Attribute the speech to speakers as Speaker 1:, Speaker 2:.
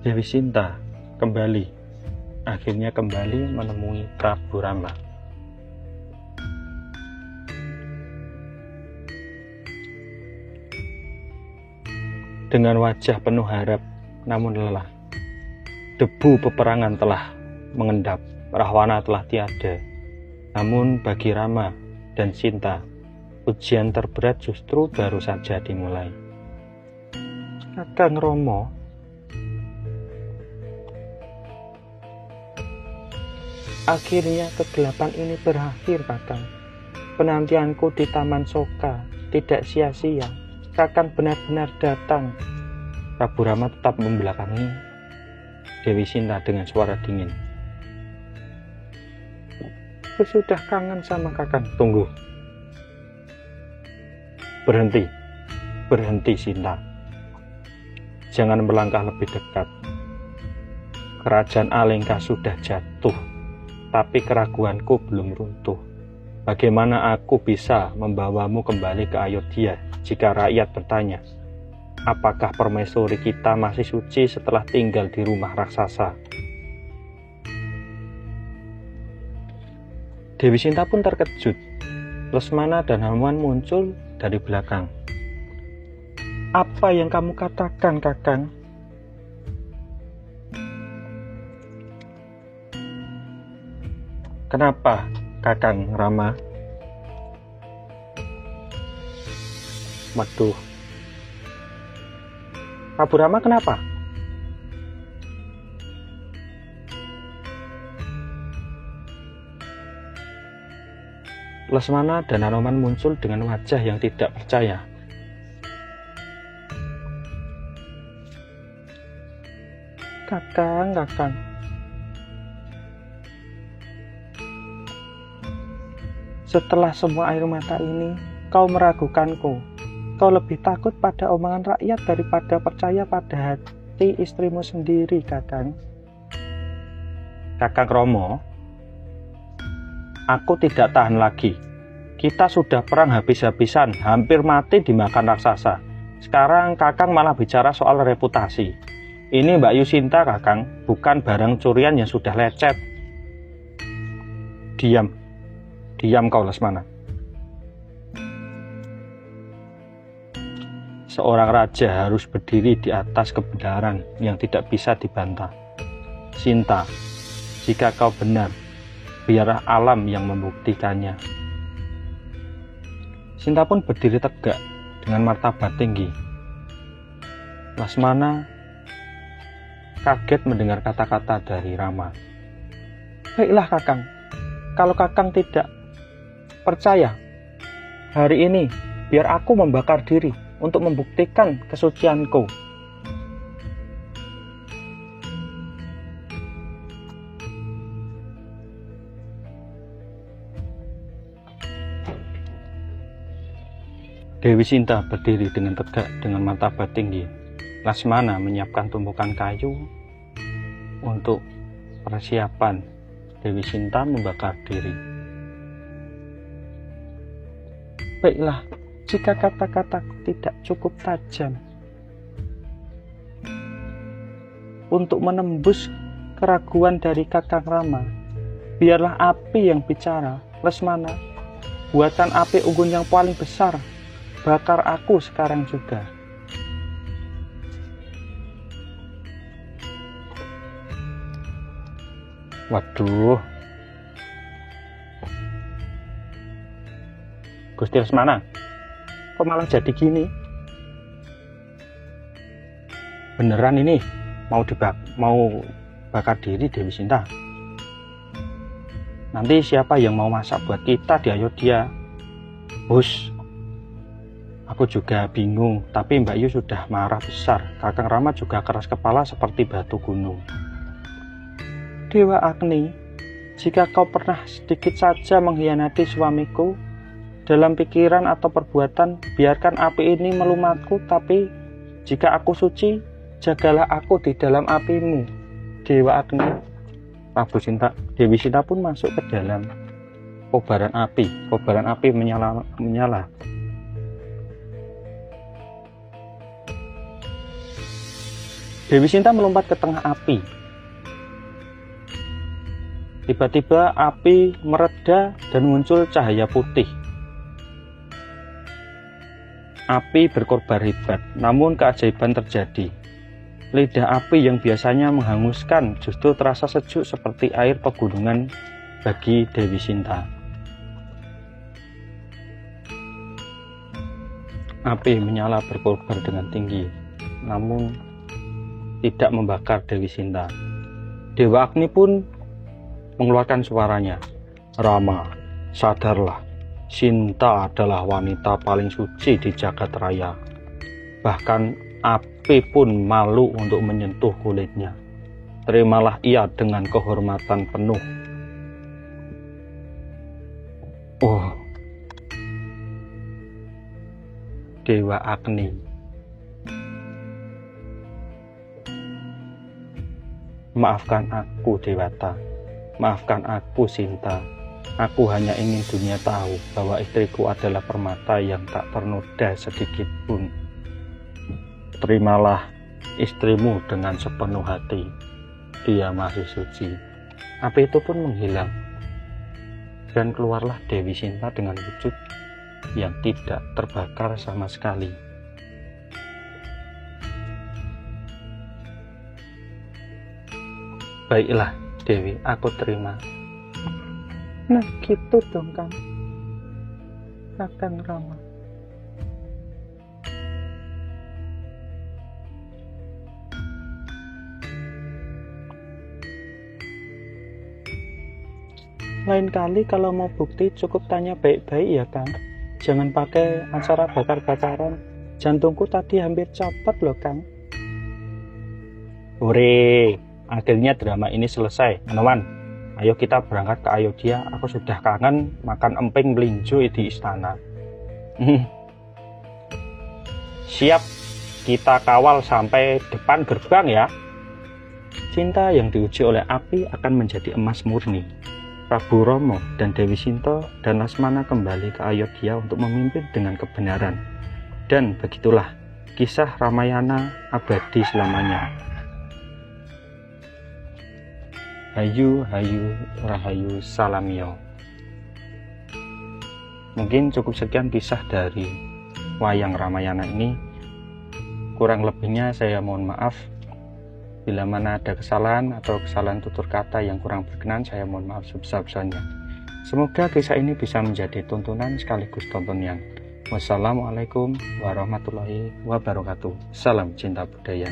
Speaker 1: Dewi Sinta akhirnya kembali menemui Prabu Rama. Dengan wajah penuh harap namun lelah, debu peperangan telah mengendap, Rahwana telah tiada. Namun bagi Rama dan Sinta, ujian terberat justru baru saja dimulai. Kakang Romo, akhirnya kegelapan ini berakhir, Kakang. Penantianku di Taman Soka tidak sia-sia. Kakang benar-benar datang. Prabu Rama tetap membelakangi Dewi Sinta dengan suara dingin. Aku sudah kangen sama Kakang. Tunggu. Berhenti Sinta. Jangan melangkah lebih dekat. Kerajaan Alengka sudah jatuh, tapi keraguanku belum runtuh. Bagaimana aku bisa membawamu kembali ke Ayodhya jika rakyat bertanya, apakah permaisuri kita masih suci setelah tinggal di rumah raksasa? Dewi Sinta pun terkejut. Lesmana dan Hanuman muncul dari belakang. Apa yang kamu katakan, Kakang? Kenapa, Kakang Rama? Waduh. Prabu Rama kenapa? Lesmana dan Hanuman muncul dengan wajah yang tidak percaya. Kakang. Setelah semua air mata ini, kau meragukanku. Kau lebih takut pada omongan rakyat daripada percaya pada hati istrimu sendiri, Kakang. Kakang Romo, aku tidak tahan lagi. Kita sudah perang habis-habisan, hampir mati dimakan raksasa. Sekarang Kakang malah bicara soal reputasi. Ini Mbak Yusinta, Kakang, bukan barang curian yang sudah lecet. Diam kau, Lesmana. Seorang raja harus berdiri di atas kebenaran yang tidak bisa dibantah. Sinta, jika kau benar, biarlah alam yang membuktikannya. Sinta pun berdiri tegak dengan martabat tinggi. Lesmana kaget mendengar kata-kata dari Rama. Baiklah, Kakang. Kalau Kakang tidak percaya, hari ini biar aku membakar diri untuk membuktikan kesucianku. Dewi Sinta berdiri dengan tegak dengan martabat tinggi. Lesmana menyiapkan tumpukan kayu untuk persiapan Dewi Sinta membakar diri. Baiklah, jika kata-kataku tidak cukup tajam untuk menembus keraguan dari Kakang Rama, biarlah api yang bicara. Lesmana, buatan api unggun yang paling besar, bakar aku sekarang juga. Waduh, Gusti Lesmana, kok malah jadi gini? Beneran ini mau bakar diri Dewi Sinta? Nanti siapa yang mau masak buat kita di Ayodhya? Bus, aku juga bingung, tapi Mbak Yu sudah marah besar. Kakang Rama juga keras kepala seperti batu gunung. Dewa Agni, jika kau pernah sedikit saja mengkhianati suamiku, dalam pikiran atau perbuatan, biarkan api ini melumatku, tapi jika aku suci, jagalah aku di dalam apimu, Dewa Agni. Dewi Sinta pun masuk ke dalam kobaran api menyala. Dewi Sinta melompat ke tengah api. Tiba-tiba api mereda dan muncul cahaya putih. Api berkorban hebat, namun keajaiban terjadi. Lidah api yang biasanya menghanguskan justru terasa sejuk seperti air pegunungan bagi Dewi Sinta. Api menyala berkorban dengan tinggi, namun tidak membakar Dewi Sinta. Dewa Agni pun mengeluarkan suaranya, "Rama, sadarlah, Sinta adalah wanita paling suci di jagat raya. Bahkan api pun malu untuk menyentuh kulitnya. Terimalah ia dengan kehormatan penuh." Oh, Dewa Agni. Maafkan aku, Dewata. Maafkan aku, Sinta. Aku hanya ingin dunia tahu bahwa istriku adalah permata yang tak ternoda sedikit pun. Terimalah istrimu dengan sepenuh hati. Dia masih suci. Api itu pun menghilang. Dan keluarlah Dewi Sinta dengan wujud yang tidak terbakar sama sekali. Baiklah, Dewi, aku terima. Nah, gitu dong, Kang. Kakang Rama. Lain kali kalau mau bukti cukup tanya baik-baik ya, Kang. Jangan pakai acara bakar-bakaran. Jantungku tadi hampir copot loh, Kang. Hore, akhirnya drama ini selesai. Teman-teman, ayo kita berangkat ke Ayodhya. Aku sudah kangen makan emping melinjo di istana. Siap, kita kawal sampai depan gerbang ya. Cinta yang diuji oleh api akan menjadi emas murni. Prabu Rama dan Dewi Sinta dan Lasmana kembali ke Ayodhya untuk memimpin dengan kebenaran. Dan begitulah kisah Ramayana abadi selamanya. Hayu hayu rahayu salamyo. Mungkin cukup sekian kisah dari wayang Ramayana ini. Kurang lebihnya saya mohon maaf. Bila mana ada kesalahan atau kesalahan tutur kata yang kurang berkenan, saya mohon maaf sebesar-besarnya. Semoga kisah ini bisa menjadi tontonan sekaligus tontonan. Wassalamualaikum warahmatullahi wabarakatuh. Salam cinta budaya.